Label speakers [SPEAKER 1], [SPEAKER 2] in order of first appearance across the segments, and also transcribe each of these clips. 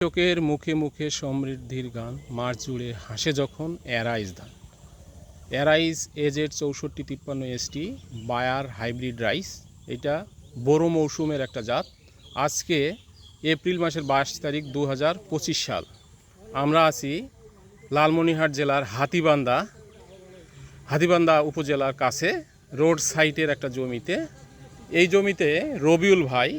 [SPEAKER 1] কৃষকের মুখে মুখে সমৃদ্ধির গান, মাঠ জুড়ে হাসে যখন অ্যারাইজ ধান। Arize AZ 6453 ST Bayer hybrid rice. এটা বোরো মৌসুমের একটা জাত। আজকে এপ্রিল মাসের 22 তারিখ 2025 সাল। আমরা আছি লালমনিরহাট জেলার হাতীবান্ধা উপজেলার কাছে রোড সাইটের একটা জমিতে। এই জমিতে রবিউল ভাই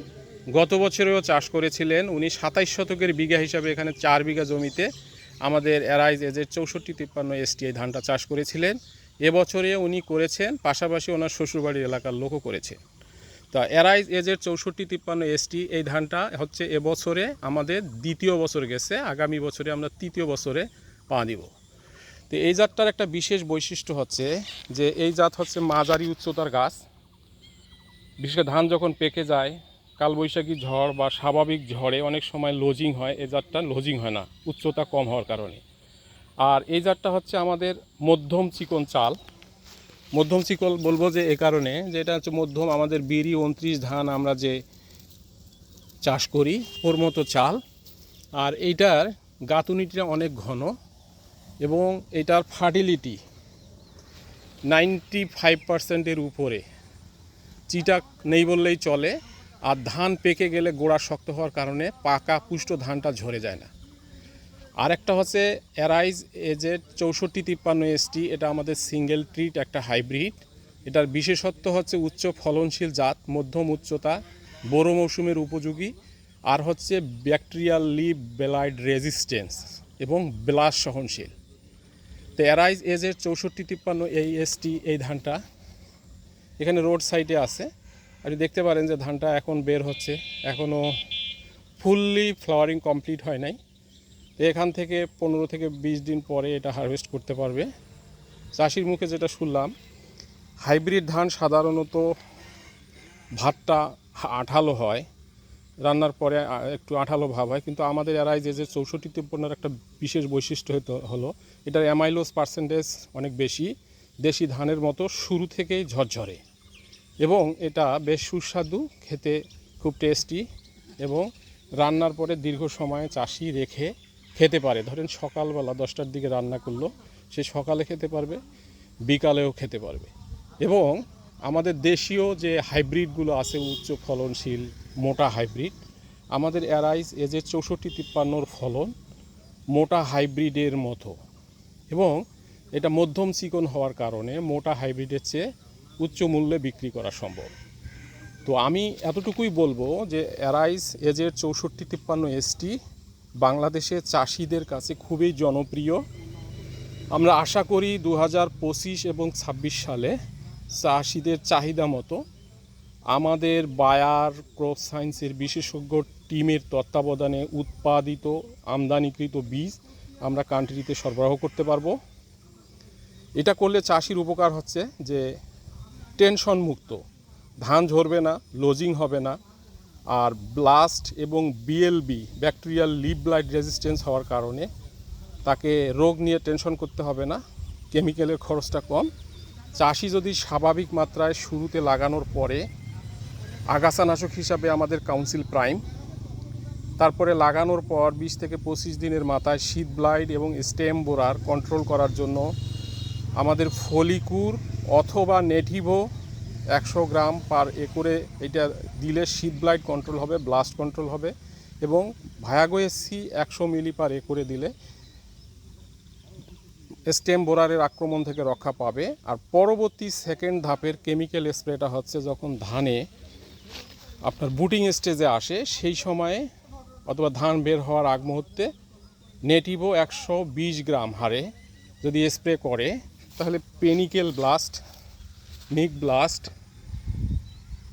[SPEAKER 1] গত বছরেও চাষ করেছিলেন। উনি 27 শতকের বিঘা হিসাবে এখানে 4 বিঘা জমিতে আমাদের অ্যারাইজ এজের 6453 এসটি এই ধানটা চাষ করেছিলেন। এবছরে উনি করেছেন, পাশাপাশি ওনার শ্বশুরবাড়ির এলাকার লোকও করেছে। তা অ্যারাইজ এজের 6453 এসটি এই ধানটা হচ্ছে এবছরে আমাদের দ্বিতীয় বছর গেছে। আগামী বছরে আমরা তৃতীয় বছরে পা দিব। তো এই জাতটার একটা বিশেষ বৈশিষ্ট্য হচ্ছে যে এই জাত হচ্ছে মাঝারি উচ্চতার গাছ। বিশেষ করে ধান যখন পেকে যায়, কালবৈশাখী ঝড় বা স্বাভাবিক ঝড়ে অনেক সময় লোজিং হয়। এই জাতটা লোজিং হয় না উচ্চতা কম হওয়ার কারণে। আর এই জাতটা হচ্ছে আমাদের মধ্যম চিকন চাল। মধ্যম চিকন বলবো যে এ কারণে যে এটা হচ্ছে মধ্যম, আমাদের বিরি 29 ধান আমরা যে চাষ করি ওর মতো চাল। আর এইটার গাঁথুনিটা অনেক ঘন এবং এটার ফার্টিলিটি 95%-এর উপরে। চিটাক নেই বললেই চলে। আর ধান পেকে গেলে গোড়া শক্ত হওয়ার কারণে পাকা পুষ্ট ধানটা ঝরে যায় না। আর একটা হচ্ছে অ্যারাইজ এজেড 6453 এসটি। এটা আমাদের সিঙ্গেল ট্রিট একটা হাইব্রিড। এটার বিশেষত্ব হচ্ছে উচ্চ ফলনশীল জাত, মধ্যম উচ্চতা, বোরো মৌসুমের উপযোগী, আর হচ্ছে ব্যাকটেরিয়াল লিভ বেলাইড রেজিস্ট্যান্স এবং ব্লাস্ট সহনশীল। তো অ্যারাইজ এজেড 6453 এই এসটি এই ধানটা এখানে রোড সাইডে আছে। আপনি দেখতে পারেন যে ধানটা এখন বের হচ্ছে, এখনও ফুললি ফ্লাওয়ারিং কমপ্লিট হয় নাই। তো এখান থেকে 15 থেকে 20 দিন পরে এটা হারভেস্ট করতে পারবে। চাষির মুখে যেটা শুনলাম, হাইব্রিড ধান সাধারণত ভাতটা আঠালো হয়, রান্নার পরে একটু আঠালো ভাব হয়। কিন্তু আমাদের অ্যারাইজ এজের 6453 একটা বিশেষ বৈশিষ্ট্য হলো এটার অ্যামাইলোজ পার্সেন্টেজ অনেক বেশি, দেশি ধানের মতো শুরু থেকেই ঝরঝরে, এবং এটা বেশ সুস্বাদু, খেতে খুব টেস্টি, এবং রান্নার পরে দীর্ঘ সময় চাষি রেখে খেতে পারে। ধরেন সকালবেলা 10টার দিকে রান্না করলো, সে সকালে খেতে পারবে, বিকালেও খেতে পারবে। এবং আমাদের দেশীয় যে হাইব্রিডগুলো আছে উচ্চ ফলনশীল মোটা হাইব্রিড, আমাদের অ্যারাইজ এজের 6453 ফলন মোটা হাইব্রিডের মতো, এবং এটা মধ্যম চিকন হওয়ার কারণে মোটা হাইব্রিডের চেয়ে উচ্চ মূল্যে বিক্রি করা সম্ভব। তো আমি এতটুকুই বলবো যে অ্যারাইজ এজের 6453 এসটি বাংলাদেশে চাষিদের কাছে খুবই জনপ্রিয়। আমরা আশা করি 2025 এবং 26 সালে চাষিদের চাহিদা মতো আমাদের বায়ার ক্রপ সায়েন্সের বিশেষজ্ঞ টিমের তত্ত্বাবধানে উৎপাদিত আমদানিকৃত বীজ আমরা কান্ট্রিতে সরবরাহ করতে পারবো। এটা করলে চাষির উপকার হচ্ছে যে টেনশন মুক্ত, ধান ঝরবে না, লোজিং হবে না, আর ব্লাস্ট এবং BLB bacterial leaf blight resistance হওয়ার কারণে তাকে রোগ নিয়ে টেনশন করতে হবে না, কেমিক্যালের খরচটা কম। চাষি যদি স্বাভাবিক মাত্রায় শুরুতে লাগানোর পরে আগাছানাশক হিসাবে আমাদের কাউন্সিল প্রাইম, তারপরে লাগানোর পর 20 থেকে 25 দিনের মাথায় শীত ব্লাইট এবং স্টেম বোরার কন্ট্রোল করার জন্য আমাদের ফলিকুর অথবা নেটিভো 100 গ্রাম পার একরে এটা দিলে শীত ব্লাইট কন্ট্রোল হবে, ব্লাস্ট কন্ট্রোল হবে, এবং ভায়াগো এসসি 100 মিলি পার একরে দিলে স্টেম বোরারের আক্রমণ থেকে রক্ষা পাবে। আর পরবর্তী সেকেন্ড ধাপের কেমিক্যাল স্প্রেটা হচ্ছে যখন ধানে আপনার বুটিং স্টেজে আসে সেই সময়ে অথবা ধান বের হওয়ার আগ মুহূর্তে নেটিভো 120 গ্রাম হারে যদি স্প্রে করে, তাহলে পেনিকেল ব্লাস্ট, নিক ব্লাস্ট,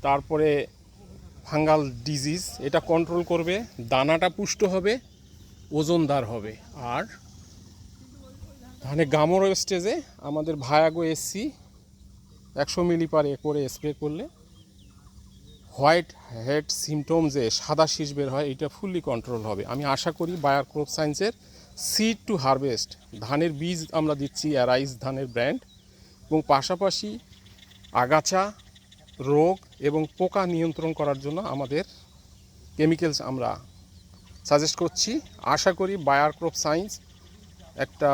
[SPEAKER 1] তারপরে ফাঙ্গাল ডিজিজ এটা কন্ট্রোল করবে, দানাটা পুষ্ট হবে, ওজনদার হবে। আর ধানে গামর স্টেজে আমাদের ভায়াগো এসসি 100 মিলি পার একরে স্প্রে করলে হোয়াইট হেড সিমটম যে সাদা শীষ বের হয় এটা ফুললি কন্ট্রোল হবে। আমি আশা করি বায়ার ক্রপ সায়েন্সের সিড টু হারভেস্ট ধানের বীজ আমরা দিচ্ছি অ্যারাইজ ধানের ব্র্যান্ড, এবং পাশাপাশি আগাছা, রোগ এবং পোকা নিয়ন্ত্রণ করার জন্য আমাদের কেমিক্যালস আমরা সাজেস্ট করছি। আশা করি বায়ার ক্রপ সায়েন্স একটা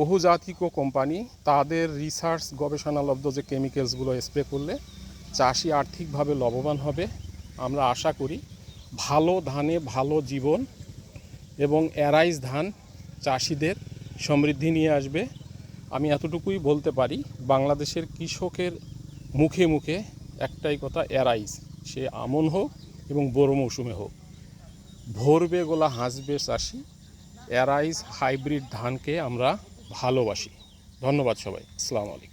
[SPEAKER 1] বহুজাতিক কোম্পানি, তাদের রিসার্চ গবেষণালব্ধ যে কেমিক্যালসগুলো স্প্রে করলে চাষি আর্থিকভাবে লাভবান হবে। আমরা আশা করি ভালো ধানে ভালো জীবন এবং অ্যারাইজ ধান চাষিদের সমৃদ্ধি নিয়ে আসবে। আমি এতটুকুই বলতে পারি, বাংলাদেশের কৃষকের মুখে মুখে একটাই কথা, অ্যারাইজ, সে আমন হোক এবং বড় মৌসুমে হোক, ভরবে গোলা হাসবে চাষি। অ্যারাইজ হাইব্রিড ধানকে আমরা ভালোবাসি। ধন্যবাদ সবাই। আসসালামু আলাইকুম।